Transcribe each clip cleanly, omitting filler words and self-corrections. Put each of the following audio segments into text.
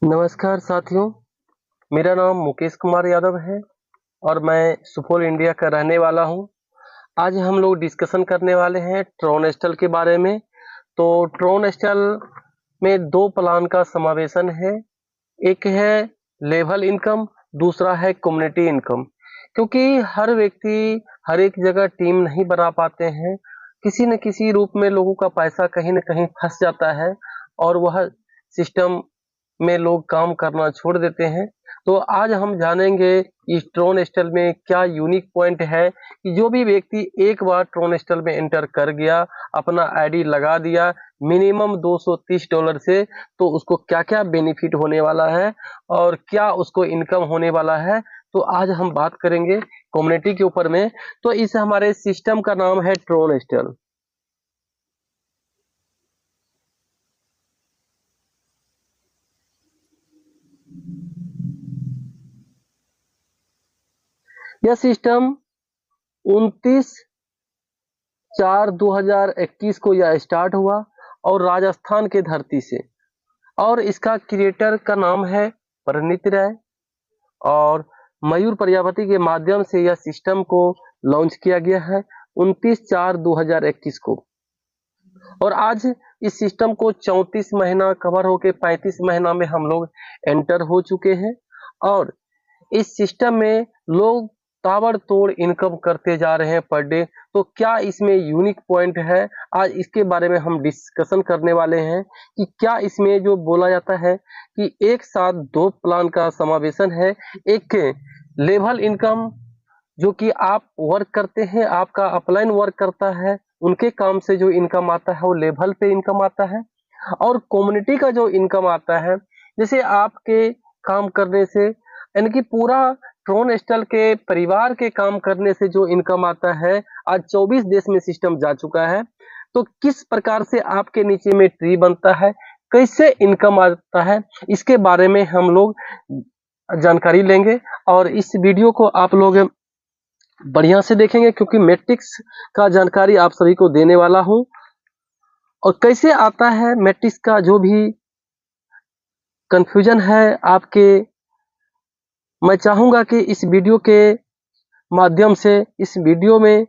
नमस्कार साथियों, मेरा नाम मुकेश कुमार यादव है और मैं सुपौल इंडिया का रहने वाला हूं। आज हम लोग डिस्कशन करने वाले हैं ट्रोनेस्टल के बारे में। तो ट्रोनेस्टल में दो प्लान का समावेशन है। एक है लेवल इनकम, दूसरा है कम्युनिटी इनकम। क्योंकि हर व्यक्ति हर एक जगह टीम नहीं बना पाते हैं, किसी न किसी रूप में लोगों का पैसा कहीं न कहीं फंस जाता है और वह सिस्टम में लोग काम करना छोड़ देते हैं। तो आज हम जानेंगे इस ट्रोनेस्टल में क्या यूनिक पॉइंट है कि जो भी व्यक्ति एक बार ट्रोनेस्टल में एंटर कर गया, अपना आईडी लगा दिया मिनिमम $230 से, तो उसको क्या-क्या बेनिफिट होने वाला है और क्या उसको इनकम होने वाला है। तो आज हम बात करेंगे कम्युनिटी के ऊपर में। तो इस हमारे सिस्टम का नाम है ट्रोनेस्टल। यह सिस्टम 29/4/2021 को यह स्टार्ट हुआ और राजस्थान के धरती से। और इसका क्रिएटर का नाम है परिणीत राय और मयूर प्रजापति के माध्यम से यह सिस्टम को लॉन्च किया गया है 29/4/2021 को। और आज इस सिस्टम को 34 महीना कवर होके 35 महीना में हम लोग एंटर हो चुके हैं और इस सिस्टम में लोग ताबड़तोड़ इनकम करते जा रहे हैं पर डे। तो क्या इसमें यूनिक पॉइंट है, आज इसके बारे में हम डिस्कशन करने वाले हैं कि क्या इसमें जो बोला जाता है कि एक साथ दो प्लान का समावेशन है। एक लेवल इनकम जो कि आप वर्क करते हैं, आपका अपलाइन वर्क करता है, उनके काम से जो इनकम आता है वो लेवल पे इनकम आता है। और कम्युनिटी का जो इनकम आता है, जैसे आपके काम करने से यानी कि पूरा ट्रोनेस्टल के परिवार के काम करने से जो इनकम आता है, आज 24 देश में सिस्टम जा चुका है। तो किस प्रकार से आपके नीचे में ट्री बनता है, कैसे इनकम आता है, इसके बारे में हम लोग जानकारी लेंगे। और इस वीडियो को आप लोग बढ़िया से देखेंगे क्योंकि मैट्रिक्स का जानकारी आप सभी को देने वाला हूं और कैसे आता है मैट्रिक्स का जो भी कंफ्यूजन है आपके, मैं चाहूंगा कि इस वीडियो के माध्यम से इस वीडियो में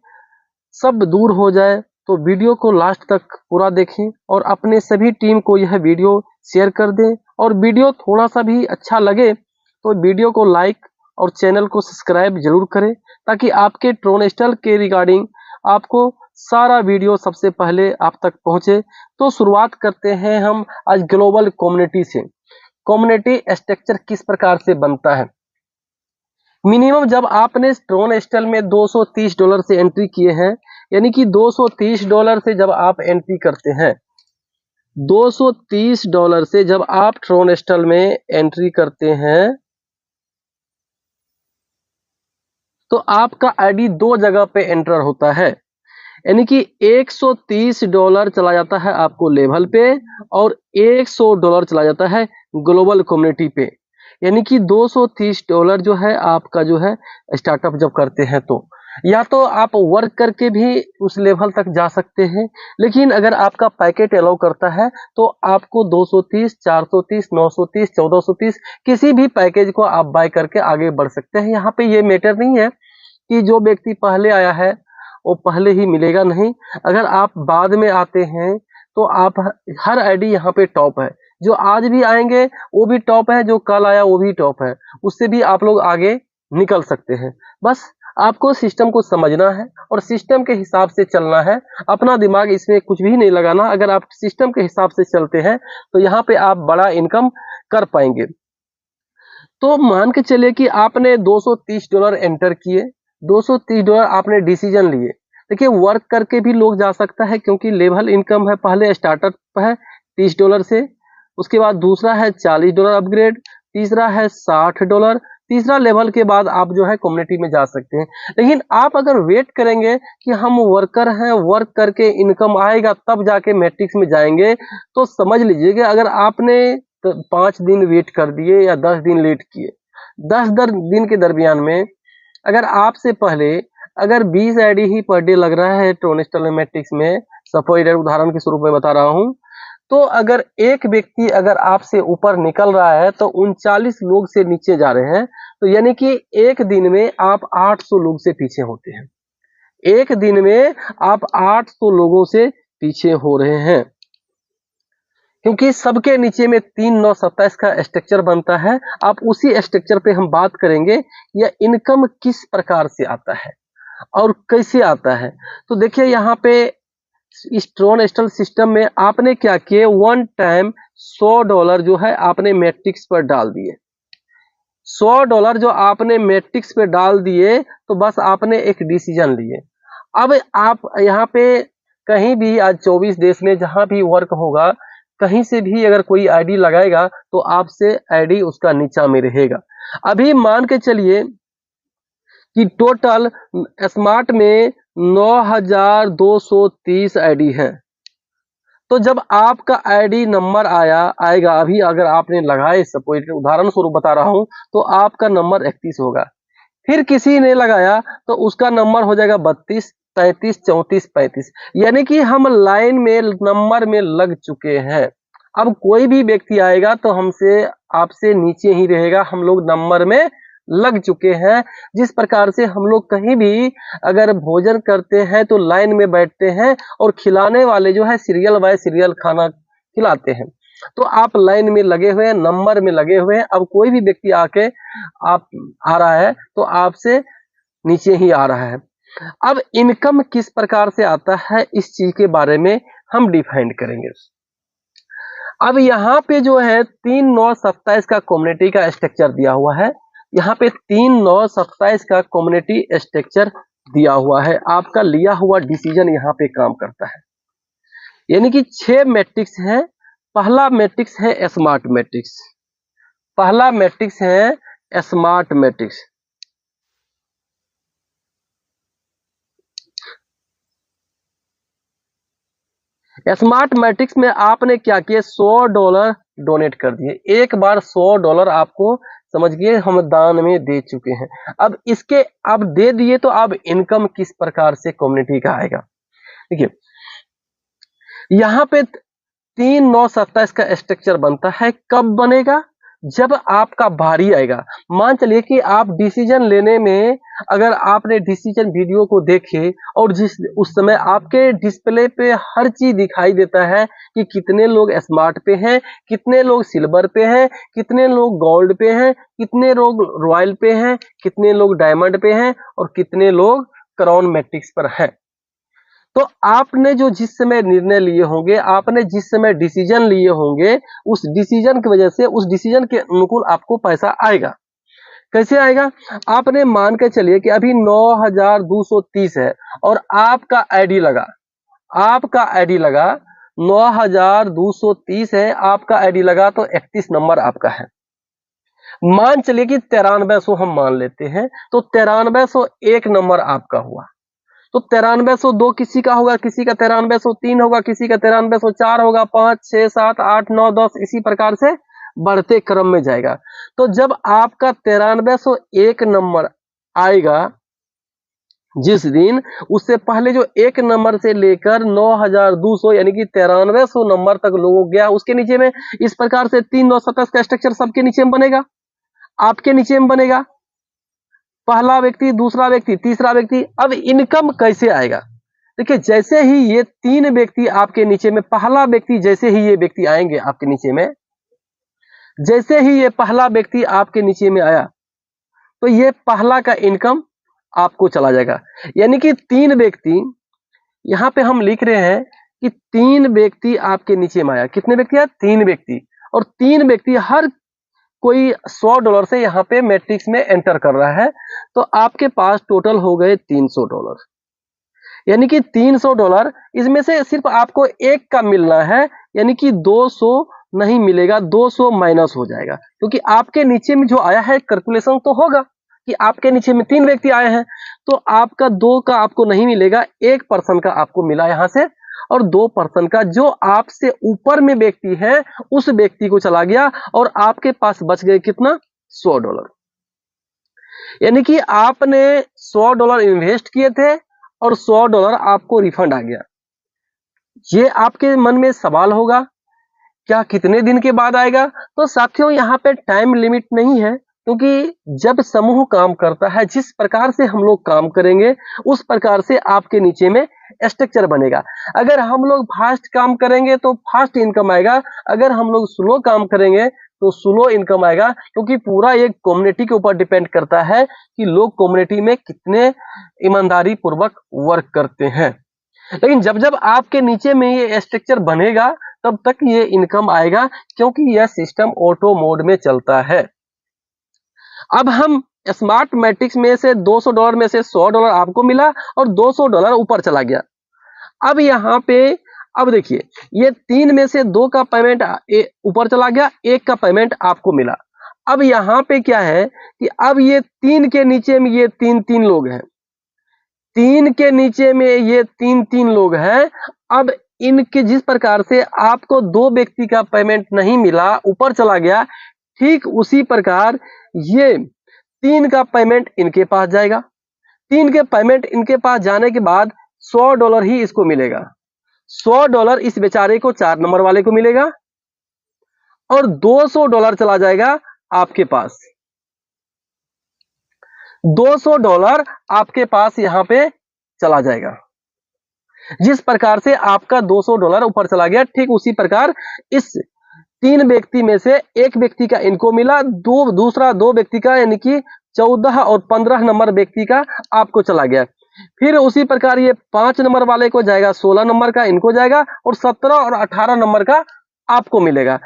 सब दूर हो जाए। तो वीडियो को लास्ट तक पूरा देखें और अपने सभी टीम को यह वीडियो शेयर कर दें। और वीडियो थोड़ा सा भी अच्छा लगे तो वीडियो को लाइक और चैनल को सब्सक्राइब जरूर करें ताकि आपके ट्रोनेस्टल के रिगार्डिंग आपको सारा वीडियो सबसे पहले आप तक पहुंचे। तो शुरुआत करते हैं हम आज ग्लोबल कम्युनिटी से। कम्युनिटी स्ट्रक्चर किस प्रकार से बनता है। मिनिमम जब आपने ट्रोनेस्टल में $230 से एंट्री किए हैं, यानी कि $230 से जब आप एंट्री करते हैं, $230 से जब आप ट्रोनेस्टल में एंट्री करते हैं तो आपका आईडी दो जगह पे एंटर होता है। यानी कि $130 चला जाता है आपको लेवल पे और $100 चला जाता है ग्लोबल कम्युनिटी पे। यानी कि $230 जो है आपका जो है स्टार्टअप जब करते हैं तो या तो आप वर्क करके भी उस लेवल तक जा सकते हैं, लेकिन अगर आपका पैकेट अलाउ करता है तो आपको 230, 430, 930, 1430 किसी भी पैकेज को आप बाय करके आगे बढ़ सकते हैं। यहाँ पे ये मैटर नहीं है कि जो व्यक्ति पहले आया है वो पहले ही मिलेगा, नहीं। अगर आप बाद में आते हैं तो आप हर आईडी यहाँ पे टॉप है। जो आज भी आएंगे वो भी टॉप है, जो कल आया वो भी टॉप है, उससे भी आप लोग आगे निकल सकते हैं। बस आपको सिस्टम को समझना है और सिस्टम के हिसाब से चलना है। अपना दिमाग इसमें कुछ भी नहीं लगाना। अगर आप सिस्टम के हिसाब से चलते हैं तो यहाँ पे आप बड़ा इनकम कर पाएंगे। तो मान के चलिए कि आपने $230 एंटर किए, $230 आपने डिसीजन लिए। देखिए वर्क करके भी लोग जा सकता है क्योंकि लेवल इनकम है, पहले स्टार्टअप है $30 से, उसके बाद दूसरा है $40 अपग्रेड, तीसरा है $60, तीसरा लेवल के बाद आप जो है कम्युनिटी में जा सकते हैं। लेकिन आप अगर वेट करेंगे कि हम वर्कर हैं, वर्क करके इनकम आएगा तब जाके मैट्रिक्स में जाएंगे, तो समझ लीजिएगा अगर आपने तो 5 दिन वेट कर दिए या 10 दिन लेट किए, 10 दिन के दरमियान में अगर आपसे पहले अगर 20 आईडी ही पर डे लग रहा है ट्रोनेस्टल मैट्रिक्स में, सपोज उदाहरण के स्वरूप में बता रहा हूं, तो अगर एक व्यक्ति अगर आपसे ऊपर निकल रहा है तो 39 लोग से नीचे जा रहे हैं, तो यानी कि एक दिन में आप 800 लोग से पीछे होते हैं। एक दिन में आप 800 लोगों से पीछे हो रहे हैं, क्योंकि सबके नीचे में 3 9 27 का स्ट्रक्चर बनता है। आप उसी स्ट्रक्चर पे हम बात करेंगे, यह इनकम किस प्रकार से आता है और कैसे आता है। तो देखिए यहाँ पे इस ट्रोनस्टल सिस्टम में आपने क्या किए, वन टाइम $100 जो है आपने मैट्रिक्स पर डाल दिए। $100 जो आपने मैट्रिक्स पे डाल दिए, तो बस आपने एक डिसीजन लिए। अब आप यहाँ पे कहीं भी आज 24 देश में जहां भी वर्क होगा, कहीं से भी अगर कोई आईडी लगाएगा तो आपसे आईडी उसका नीचा में रहेगा। अभी मान के चलिए कि टोटल स्मार्ट में 9230 आईडी है। तो जब आपका आईडी नंबर आएगा, अभी अगर आपने लगाए, सपोज उदाहरण स्वरूप बता रहा हूं, तो आपका नंबर 31 होगा। फिर किसी ने लगाया तो उसका नंबर हो जाएगा 32, 33, 34, 35, यानी कि हम लाइन में नंबर में लग चुके हैं। अब कोई भी व्यक्ति आएगा तो हमसे आपसे नीचे ही रहेगा, हम लोग नंबर में लग चुके हैं। जिस प्रकार से हम लोग कहीं भी अगर भोजन करते हैं तो लाइन में बैठते हैं और खिलाने वाले जो है सीरियल बाय सीरियल खाना खिलाते हैं, तो आप लाइन में लगे हुए हैं, नंबर में लगे हुए हैं। अब कोई भी व्यक्ति आके आप आ रहा है तो आपसे नीचे ही आ रहा है। अब इनकम किस प्रकार से आता है, इस चीज के बारे में हम डिफाइन करेंगे। अब यहाँ पे जो है 3 9 27 का कम्युनिटी का स्ट्रक्चर दिया हुआ है। यहाँ पे 3 9 27 का कम्युनिटी स्ट्रक्चर दिया हुआ है। आपका लिया हुआ डिसीजन यहाँ पे काम करता है, यानी कि 6 मैट्रिक्स है। पहला मैट्रिक्स है स्मार्ट मैट्रिक्स। पहला मैट्रिक्स है स्मार्ट मैट्रिक्स। स्मार्ट मैट्रिक्स में आपने क्या किया, $100 डोनेट कर दिए। एक बार $100 आपको समझिए हम दान में दे चुके हैं। अब इसके अब दे दिए तो अब इनकम किस प्रकार से कम्युनिटी का आएगा। देखिए यहाँ पे 3 9 27 का स्ट्रक्चर बनता है। कब बनेगा, जब आपका बारी आएगा। मान चलिए कि आप डिसीजन लेने में, अगर आपने डिसीजन वीडियो को देखे और जिस उस समय आपके डिस्प्ले पे हर चीज दिखाई देता है कि कितने लोग स्मार्ट पे हैं, कितने लोग सिल्वर पे हैं, कितने लोग गोल्ड पे हैं, कितने लोग रॉयल पे हैं, कितने लोग डायमंड पे हैं और कितने लोग क्राउन मैट्रिक्स पर हैं। तो आपने जो जिस समय निर्णय लिए होंगे, आपने जिस समय डिसीजन लिए होंगे, उस डिसीजन की वजह से उस डिसीजन के अनुकूल आपको पैसा आएगा। कैसे आएगा, आपने मान के चलिए कि अभी 9230 है और आपका आईडी लगा, आपका आईडी लगा 9230 है, आपका आईडी लगा तो 31 नंबर आपका है। मान चलिए कि 9300 हम मान लेते हैं, तो 9301 नंबर आपका हुआ। तो 9302 किसी का होगा, किसी का 9303 होगा, किसी का 9304 होगा, 5 6 7 8 9 10 इसी प्रकार से बढ़ते क्रम में जाएगा। तो जब आपका 9301 नंबर आएगा, जिस दिन, उससे पहले जो एक नंबर से लेकर 9200 यानी कि 9300 नंबर तक लोगों गया, उसके नीचे में इस प्रकार से 3 9 27 का स्ट्रक्चर सबके नीचे में बनेगा, आपके नीचे में बनेगा। पहला व्यक्ति, दूसरा व्यक्ति, तीसरा व्यक्ति। अब इनकम कैसे आएगा, देखिए जैसे ही ये 3 व्यक्ति आपके नीचे में, पहला व्यक्ति जैसे ही ये व्यक्ति आएंगे आपके नीचे में, जैसे ही ये पहला व्यक्ति आपके नीचे में आया, तो ये पहला का इनकम आपको चला जाएगा। यानी कि 3 व्यक्ति, यहां पे हम लिख रहे हैं कि 3 व्यक्ति आपके नीचे में आया। कितने व्यक्ति आए, 3 व्यक्ति। और 3 व्यक्ति हर कोई $100 से यहाँ पे मैट्रिक्स में एंटर कर रहा है, तो आपके पास टोटल हो गए $300। यानी कि $300, इसमें से सिर्फ आपको एक का मिलना है, यानी कि 200 नहीं मिलेगा, 200 माइनस हो जाएगा, क्योंकि आपके नीचे में जो आया है कैलकुलेशन तो होगा कि आपके नीचे में 3 व्यक्ति आए हैं, तो आपका 2 का आपको नहीं मिलेगा, 1% का आपको मिला यहाँ से, और 2% का जो आपसे ऊपर में व्यक्ति है उस व्यक्ति को चला गया, और आपके पास बच गए कितना, $100। यानी कि आपने $100 इन्वेस्ट किए थे और $100 आपको रिफंड आ गया। ये आपके मन में सवाल होगा क्या कितने दिन के बाद आएगा? तो साथियों यहाँ पे टाइम लिमिट नहीं है, क्योंकि जब समूह काम करता है, जिस प्रकार से हम लोग काम करेंगे उस प्रकार से आपके नीचे में स्ट्रक्चर बनेगा। अगर हम लोग फास्ट काम करेंगे तो फास्ट इनकम आएगा, अगर हम लोग स्लो काम करेंगे तो स्लो इनकम आएगा, क्योंकि पूरा एक कम्युनिटी के ऊपर डिपेंड करता है कि लोग कम्युनिटी में कितने ईमानदारी पूर्वक वर्क करते हैं। लेकिन जब जब आपके नीचे में ये स्ट्रक्चर बनेगा तब तक ये इनकम आएगा, क्योंकि यह सिस्टम ऑटो मोड में चलता है। अब हम स्मार्ट मैट्रिक्स में से $200 में से $100 आपको मिला और $200 ऊपर चला गया। अब यहाँ पे अब देखिए, ये 3 में से 2 का पेमेंट ऊपर चला गया, 1 का पेमेंट आपको मिला। अब यहाँ पे क्या है कि अब ये 3 के नीचे में ये 3 लोग हैं, 3 के नीचे में ये 3 लोग हैं। अब इनके जिस प्रकार से आपको 2 व्यक्ति का पेमेंट नहीं मिला, ऊपर चला गया, ठीक उसी प्रकार ये 3 का पेमेंट इनके पास जाएगा। 3 के पेमेंट इनके पास जाने के बाद $100 ही इसको मिलेगा। $100 इस बेचारे को 4 नंबर वाले को मिलेगा और $200 चला जाएगा आपके पास। $200 आपके पास यहां पे चला जाएगा। जिस प्रकार से आपका $200 ऊपर चला गया, ठीक उसी प्रकार इस 3 व्यक्ति में से 1 व्यक्ति का इनको मिला, दूसरा 2 व्यक्ति का, यानी कि 14 और 15 नंबर व्यक्ति का आपको चला गया। फिर उसी प्रकार ये 5 नंबर वाले को जाएगा, 16 नंबर का इनको जाएगा और 17 और 18 नंबर का आपको मिलेगा।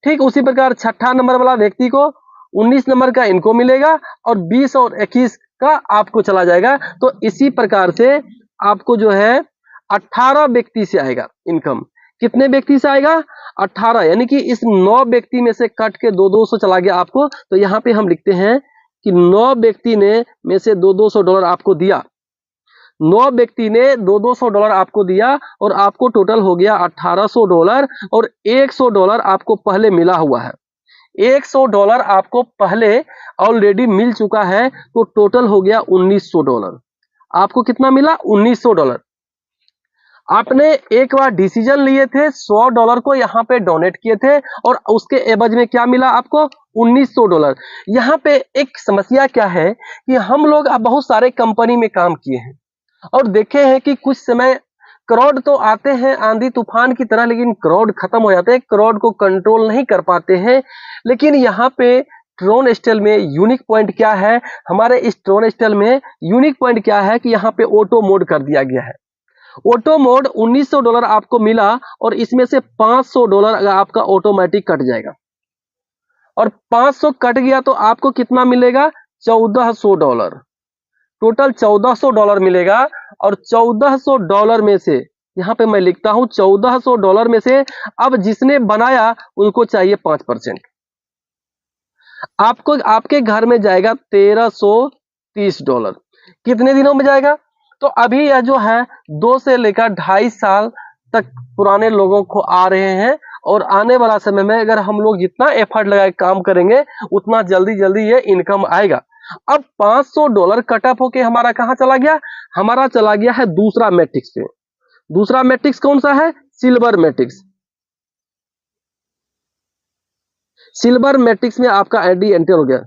ठीक उसी प्रकार 6ठा नंबर वाला व्यक्ति को 19 नंबर का इनको मिलेगा और 20 और 21 का आपको चला जाएगा। तो इसी प्रकार से आपको जो है 18 व्यक्ति से आएगा इनकम। कितने व्यक्ति से आएगा? 18, यानी कि इस 9 व्यक्ति में से कट के 200 चला गया आपको। तो यहाँ पे हम लिखते हैं कि 9 व्यक्ति ने में से $200 आपको दिया, 9 व्यक्ति ने $200 आपको दिया और आपको टोटल हो गया $1800 और $100 आपको पहले मिला हुआ है। $100 आपको पहले ऑलरेडी मिल चुका है, तो टोटल हो गया $1900। आपको कितना मिला? $1900। आपने एक बार डिसीजन लिए थे, $100 को यहाँ पे डोनेट किए थे और उसके एवज में क्या मिला आपको? $1900। यहाँ पे एक समस्या क्या है कि हम लोग अब बहुत सारे कंपनी में काम किए हैं और देखे हैं कि कुछ समय क्राउड तो आते हैं आंधी तूफान की तरह, लेकिन क्राउड खत्म हो जाते हैं, क्राउड को कंट्रोल नहीं कर पाते हैं। लेकिन यहाँ पे ट्रोन स्टाइल में यूनिक पॉइंट क्या है? हमारे इस ट्रोन स्टाइल में यूनिक पॉइंट क्या है कि यहाँ पे ऑटो मोड कर दिया गया है। ऑटो मोड $1900 आपको मिला और इसमें से $500 आपका ऑटोमेटिक कट जाएगा और 500 कट गया तो आपको कितना मिलेगा? $1400। टोटल $1400 मिलेगा और $1400 में से यहाँ पे मैं लिखता हूं $1400 में से अब जिसने बनाया उनको चाहिए 5%। आपको आपके घर में जाएगा $1330। कितने दिनों में जाएगा? तो अभी यह जो है 2 से लेकर 2.5 साल तक पुराने लोगों को आ रहे हैं और आने वाला समय में अगर हम लोग जितना एफर्ट लगाए काम करेंगे उतना जल्दी जल्दी ये इनकम आएगा। अब $500 कटअप होके हमारा कहां चला गया? हमारा चला गया है दूसरा मैट्रिक्स पे। दूसरा मैट्रिक्स कौन सा है? Silver matrix. सिल्वर मैट्रिक्स में आपका आईडी एंटर हो गया।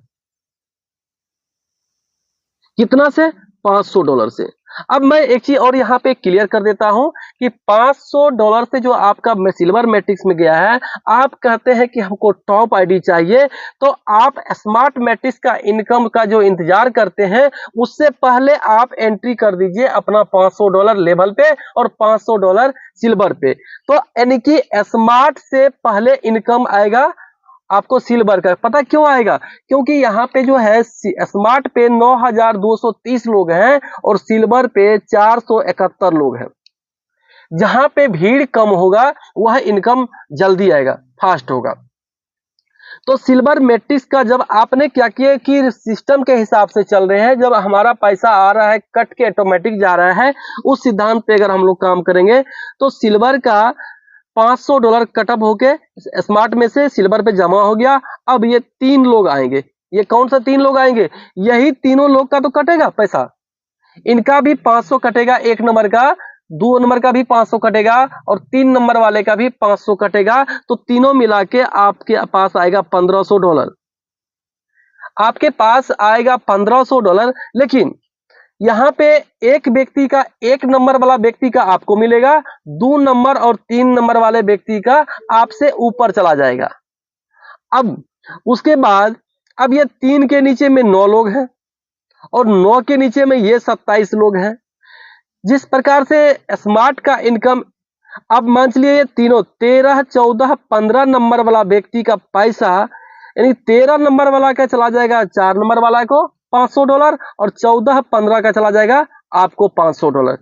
कितना से? $500 से। अब मैं एक चीज और यहाँ पे क्लियर कर देता हूं कि $500 से जो आपका सिल्वर मैट्रिक्स में गया है, आप कहते हैं कि हमको टॉप आईडी चाहिए, तो आप स्मार्ट मैट्रिक्स का इनकम का जो इंतजार करते हैं उससे पहले आप एंट्री कर दीजिए अपना $500 लेवल पे और $500 सिल्वर पे। तो यानी कि स्मार्ट से पहले इनकम आएगा आपको सिल्वर का। पता क्यों आएगा? क्योंकि यहाँ पे जो है स्मार्ट पे 9230 लोग हैं और सिल्वर पे 471 लोग हैं। जहां पे भीड़ कम होगा वह इनकम जल्दी आएगा, फास्ट होगा। तो सिल्वर मैट्रिक्स का जब आपने क्या किया कि सिस्टम के हिसाब से चल रहे हैं, जब हमारा पैसा आ रहा है कट के ऑटोमेटिक जा रहा है, उस सिद्धांत पे अगर हम लोग काम करेंगे तो सिल्वर का $500 कटअप होके स्मार्ट में से सिल्वर पे जमा हो गया। अब ये 3 लोग आएंगे। ये कौन सा 3 लोग आएंगे? यही तीनों लोग का तो कटेगा पैसा, इनका भी 500 कटेगा एक नंबर का, 2 नंबर का भी 500 कटेगा और 3 नंबर वाले का भी 500 कटेगा, तो तीनों मिला के आपके पास आएगा $1500। आपके पास आएगा $1500, लेकिन यहाँ पे एक व्यक्ति का, 1 नंबर वाला व्यक्ति का आपको मिलेगा, 2 नंबर और 3 नंबर वाले व्यक्ति का आपसे ऊपर चला जाएगा। अब उसके बाद अब ये 3 के नीचे में 9 लोग हैं और 9 के नीचे में ये 27 लोग हैं। जिस प्रकार से स्मार्ट का इनकम, अब मान चलिए ये तीनों 13, 14, 15 नंबर वाला व्यक्ति का पैसा, यानी 13 नंबर वाला का चला जाएगा 4 नंबर वाला को $500 और 14, 15 का चला जाएगा आपको $500।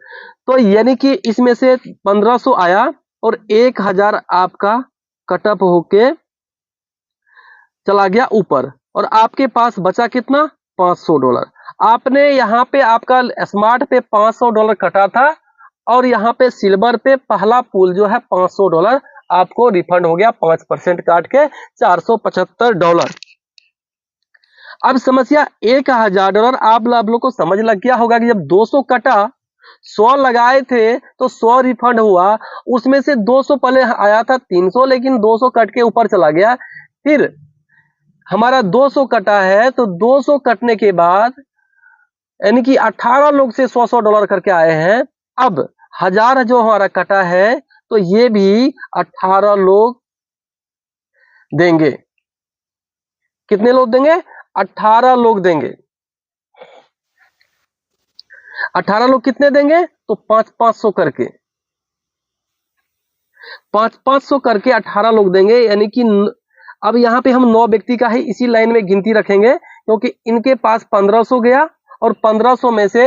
तो यानी कि इसमें से 1500 आया और 1000 आपका कटअप होके चला गया ऊपर और आपके पास बचा कितना? $500। आपने यहाँ पे आपका स्मार्ट पे $500 कटा था और यहाँ पे सिल्वर पे पहला पूल जो है $500 आपको रिफंड हो गया, 5% काट के $475। अब समस्या $1000। आप लोग को समझ लग गया होगा कि जब 200 कटा, 100 लगाए थे तो 100 रिफंड हुआ, उसमें से 200 पहले आया था 300, लेकिन 200 कट के ऊपर चला गया। फिर हमारा 200 कटा है तो 200 कटने के बाद यानी कि 18 लोग से $100 करके आए हैं। अब 1000 जो हमारा कटा है तो ये भी 18 लोग देंगे। कितने लोग देंगे? 18 लोग देंगे। 18 लोग कितने देंगे? तो 500 करके, 500 करके 18 लोग देंगे। यानी कि अब यहाँ पे हम 9 व्यक्ति का है, इसी लाइन में गिनती रखेंगे क्योंकि इनके पास 1500 गया और 1500 में से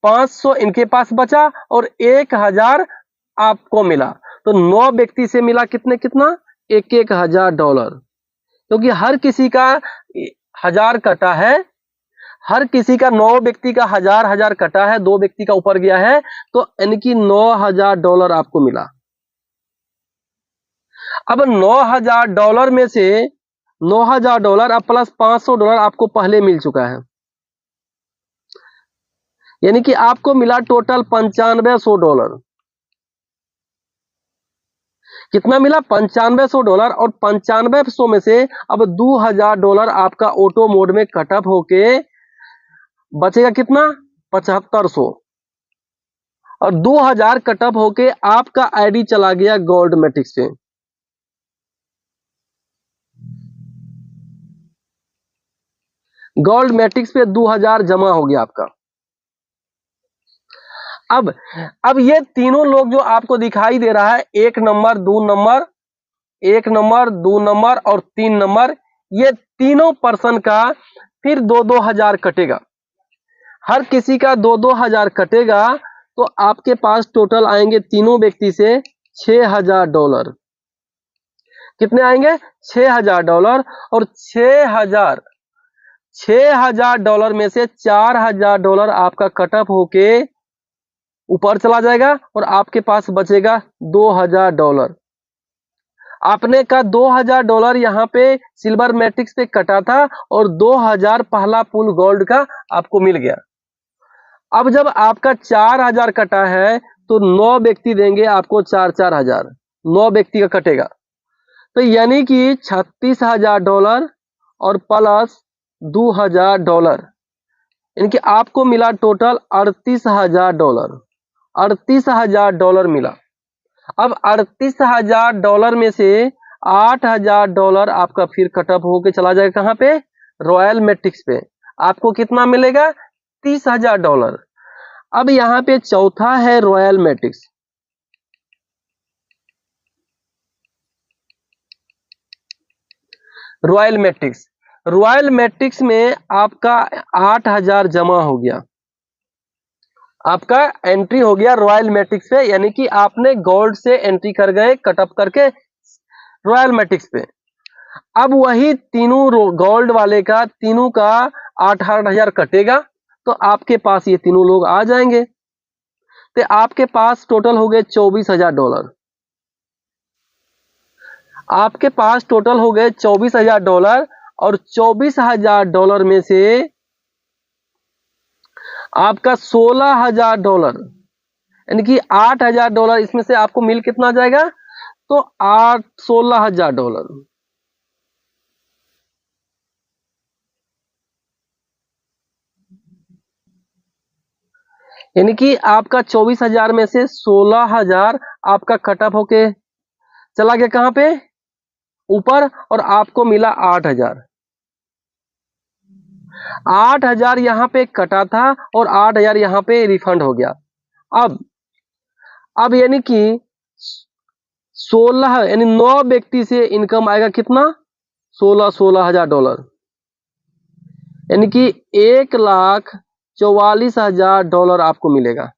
500 इनके पास बचा और 1000 आपको मिला। तो 9 व्यक्ति से मिला कितना? $1000, क्योंकि हर किसी का 1000 कटा है, हर किसी का 9 व्यक्ति का 1000 कटा है, 2 व्यक्ति का ऊपर गया है, तो यानी कि $9000 आपको मिला। अब $9000 में से $9000 अब प्लस $500 आपको पहले मिल चुका है, यानी कि आपको मिला टोटल $9500। कितना मिला? $9500। और $9500 में से अब $2000 आपका ऑटो मोड में कटअप होके बचेगा कितना? $7500। और 2000 कटअप होके आपका आईडी चला गया गोल्ड मैट्रिक्स पे। गोल्ड मैट्रिक्स पे 2000 जमा हो गया आपका। अब ये तीनों लोग जो आपको दिखाई दे रहा है, 1 नंबर, 2 नंबर, 1 नंबर, 2 नंबर और 3 नंबर, ये तीनों पर्सन का फिर 2-2 हजार कटेगा। हर किसी का 2-2 हजार कटेगा तो आपके पास टोटल आएंगे तीनों व्यक्ति से $6000। कितने आएंगे? $6000। और $6000 में से $4000 आपका कटअप होके ऊपर चला जाएगा और आपके पास बचेगा $2000। आपने का $2000 यहाँ पे सिल्वर मैट्रिक्स पे कटा था और 2000 पहला पूल गोल्ड का आपको मिल गया। अब जब आपका 4000 कटा है तो 9 व्यक्ति देंगे आपको 4-4 हजार, 9 व्यक्ति का कटेगा, तो यानी कि $36,000 और प्लस $2000, इनके आपको मिला टोटल $38,000। $38,000 मिला। अब $38,000 में से $8,000 आपका फिर कटअप होके चला जाएगा कहाँ पे? रॉयल मैट्रिक्स पे। आपको कितना मिलेगा? $30,000। अब यहाँ पे चौथा है royal matrix. Royal matrix, royal matrix में आपका 8000 जमा हो गया, आपका एंट्री हो गया रॉयल मैट्रिक्स पे, यानी कि आपने गोल्ड से एंट्री कर गए कटअप करके रॉयल मैट्रिक्स पे। अब वही तीनों गोल्ड वाले का तीनों का 8000 कटेगा तो आपके पास ये तीनों लोग आ जाएंगे, तो आपके पास टोटल हो गए $24,000। आपके पास टोटल हो गए $24,000 और $24,000 में से आपका $16,000 यानी कि $8,000, इसमें से आपको मिल कितना जाएगा, तो 16,000 डॉलर। यानी कि आपका 24,000 में से 16,000 आपका कट ऑफ होके चला गया कहां पे, ऊपर, और आपको मिला 8,000। 8,000 यहां पे कटा था और 8,000 यहां पे रिफंड हो गया। अब यानी कि 16 यानी 9 व्यक्ति से इनकम आएगा कितना, 16,000 डॉलर। यानी कि 1,44,000 डॉलर आपको मिलेगा,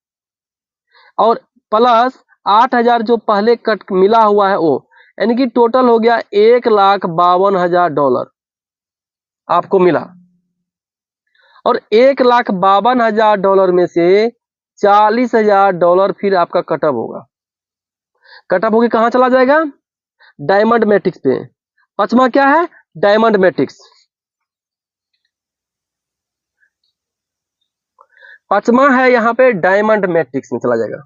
और प्लस 8,000 जो पहले कट मिला हुआ है वो, यानी कि टोटल हो गया 1,52,000 डॉलर आपको मिला। और 1,52,000 डॉलर में से 40,000 डॉलर फिर आपका कटअप होगा। कटअप होके कहां चला जाएगा, डायमंड मैट्रिक्स पे। पांचवा क्या है, डायमंड मैट्रिक्स। पांचवा है यहां पे डायमंड मैट्रिक्स में चला जाएगा।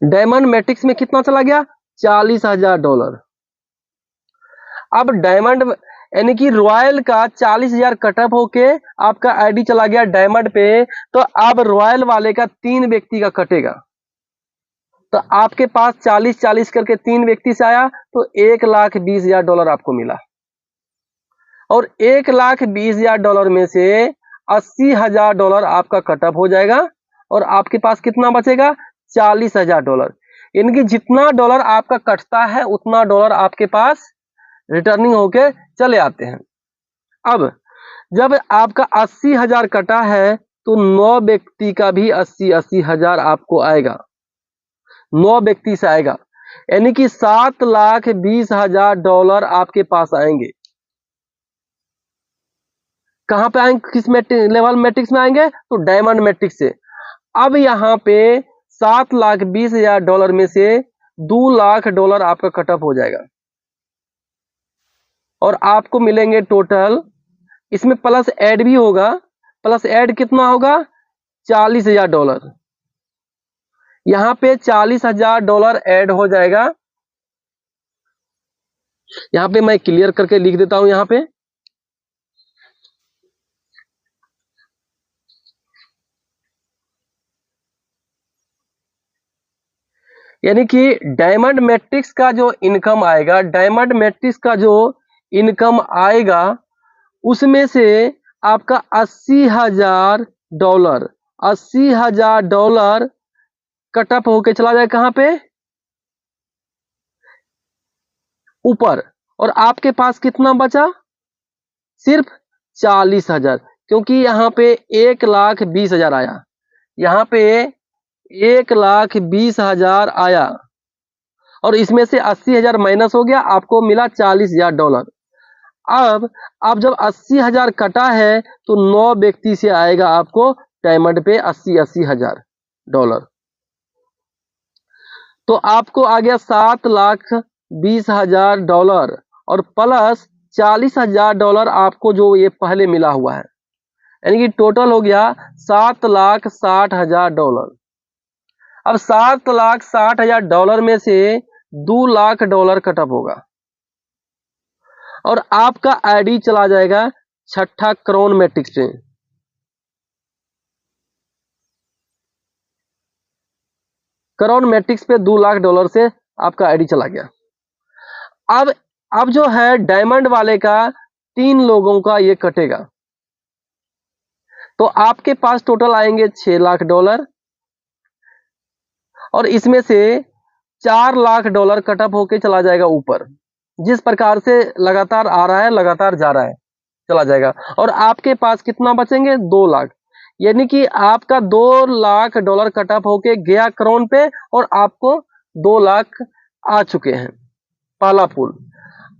डायमंड मैट्रिक्स में कितना चला गया, 40,000 डॉलर। अब डायमंड यानी कि रॉयल का 40,000 कटअप होके आपका आईडी चला गया डायमंड पे, तो अब रॉयल वाले का 3 व्यक्ति का कटेगा। तो आपके पास 40-40 करके 3 व्यक्ति से आया, तो 1,20,000 डॉलर आपको मिला। और 1,20,000 डॉलर में से 80,000 डॉलर आपका कटअप हो जाएगा, और आपके पास कितना बचेगा, 40,000 डॉलर। यानी कि जितना डॉलर आपका कटता है उतना डॉलर आपके पास रिटर्निंग होके चले आते हैं। अब जब आपका 80,000 कटा है, तो 9 व्यक्ति का भी 80,000 आपको आएगा, 9 व्यक्ति से आएगा। यानी कि 7,20,000 डॉलर आपके पास आएंगे। कहां पे आएंगे, किस लेवल मैट्रिक्स में आएंगे, तो डायमंड मैट्रिक्स से। अब यहां पे 7,20,000 डॉलर में से 2 लाख डॉलर आपका कटअप हो जाएगा, और आपको मिलेंगे टोटल, इसमें प्लस ऐड भी होगा। प्लस ऐड कितना होगा, 40,000 डॉलर। यहां पे 40,000 डॉलर ऐड हो जाएगा। यहां पे मैं क्लियर करके लिख देता हूं यहां पे। यानी कि डायमंड मैट्रिक्स का जो इनकम आएगा, डायमंड मैट्रिक्स का जो इनकम आएगा, उसमें से आपका 80,000 डॉलर, 80,000 डॉलर कटअप होके चला जाए कहां पे, ऊपर। और आपके पास कितना बचा, सिर्फ 40,000, क्योंकि यहां पे 1,20,000 आया, यहां पे 1,20,000 आया, और इसमें से 80,000 माइनस हो गया, आपको मिला 40,000 डॉलर। अब जब 80,000 कटा है, तो 9 व्यक्ति से आएगा आपको डायमंड पे 80,000 डॉलर। तो आपको आ गया 7,20,000 डॉलर, और प्लस 40,000 डॉलर आपको जो ये पहले मिला हुआ है, यानी कि टोटल हो गया 7,60,000 डॉलर। अब 7,60,000 डॉलर में से 2 लाख डॉलर कटअप होगा, और आपका आईडी चला जाएगा छठा क्राउन मैट्रिक्स पे। क्राउन मैट्रिक्स पे 2 लाख डॉलर से आपका आईडी चला गया। अब जो है डायमंड वाले का 3 लोगों का ये कटेगा, तो आपके पास टोटल आएंगे 6 लाख डॉलर, और इसमें से 4 लाख डॉलर कटअप होके चला जाएगा ऊपर। जिस प्रकार से लगातार आ रहा है, लगातार जा रहा है, चला जाएगा। और आपके पास कितना बचेंगे, 2 लाख। यानी कि आपका 2 लाख डॉलर कटअप होके गया क्राउन पे, और आपको 2 लाख आ चुके हैं, पहला पूल।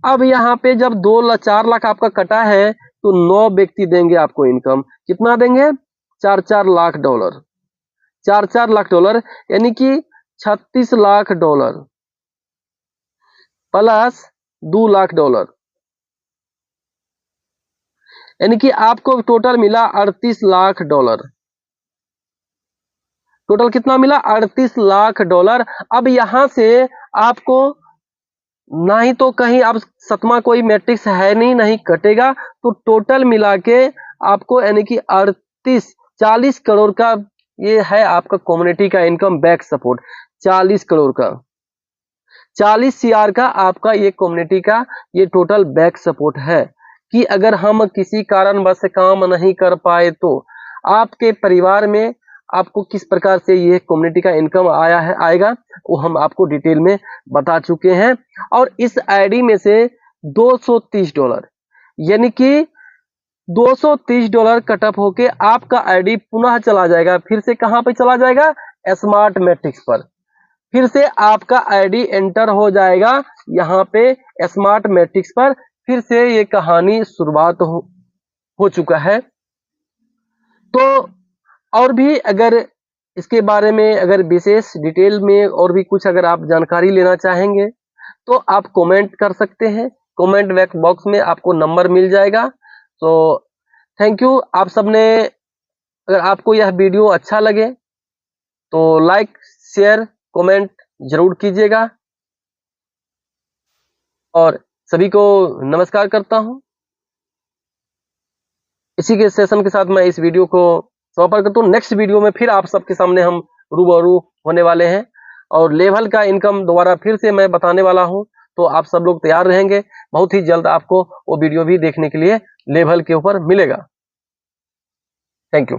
अब यहाँ पे जब 4 लाख आपका कटा है, तो 9 व्यक्ति देंगे आपको इनकम। कितना देंगे, 4-4 लाख डॉलर, 4-4 लाख डॉलर, यानी कि 36 lakh dollar plus 2 lakh dollar. यानी कि आपको टोटल मिला 38 लाख डॉलर। टोटल कितना मिला? 38 लाख डॉलर। अब यहां से आपको ना ही तो कहीं अब सतमा कोई मैट्रिक्स है नहीं कटेगा, तो टोटल मिला के आपको यानी कि 40 करोड़ का ये है आपका कम्युनिटी का इनकम बैक सपोर्ट। 40 करोड़ का, 40 सीआर का आपका ये कम्युनिटी का ये टोटल बैक सपोर्ट है कि अगर हम किसी कारणवश काम नहीं कर पाए तो आपके परिवार में आपको किस प्रकार से ये कम्युनिटी का इनकम आएगा वो हम आपको डिटेल में बता चुके हैं। और इस आईडी में से $230 यानी कि $230 कटअप होके आपका आईडी पुनः चला जाएगा। फिर से कहां पे चला जाएगा? स्मार्ट मैट्रिक्स पर। फिर से आपका आईडी एंटर हो जाएगा यहाँ पे स्मार्ट मैट्रिक्स पर। फिर से ये कहानी शुरुआत हो चुका है। तो और भी अगर इसके बारे में अगर विशेष डिटेल में और भी कुछ अगर आप जानकारी लेना चाहेंगे तो आप कमेंट कर सकते हैं। कमेंट बॉक्स में आपको नंबर मिल जाएगा। तो थैंक यू आप सबने। अगर आपको यह वीडियो अच्छा लगे तो लाइक शेयर कमेंट जरूर कीजिएगा और सभी को नमस्कार करता हूं। इसी के सेशन के साथ मैं इस वीडियो को समापन करता हूं। नेक्स्ट वीडियो में फिर आप सबके सामने हम रूबरू होने वाले हैं और लेवल का इनकम दोबारा फिर से मैं बताने वाला हूं। तो आप सब लोग तैयार रहेंगे। बहुत ही जल्द आपको वो वीडियो भी देखने के लिए लेवल के ऊपर मिलेगा। Thank you.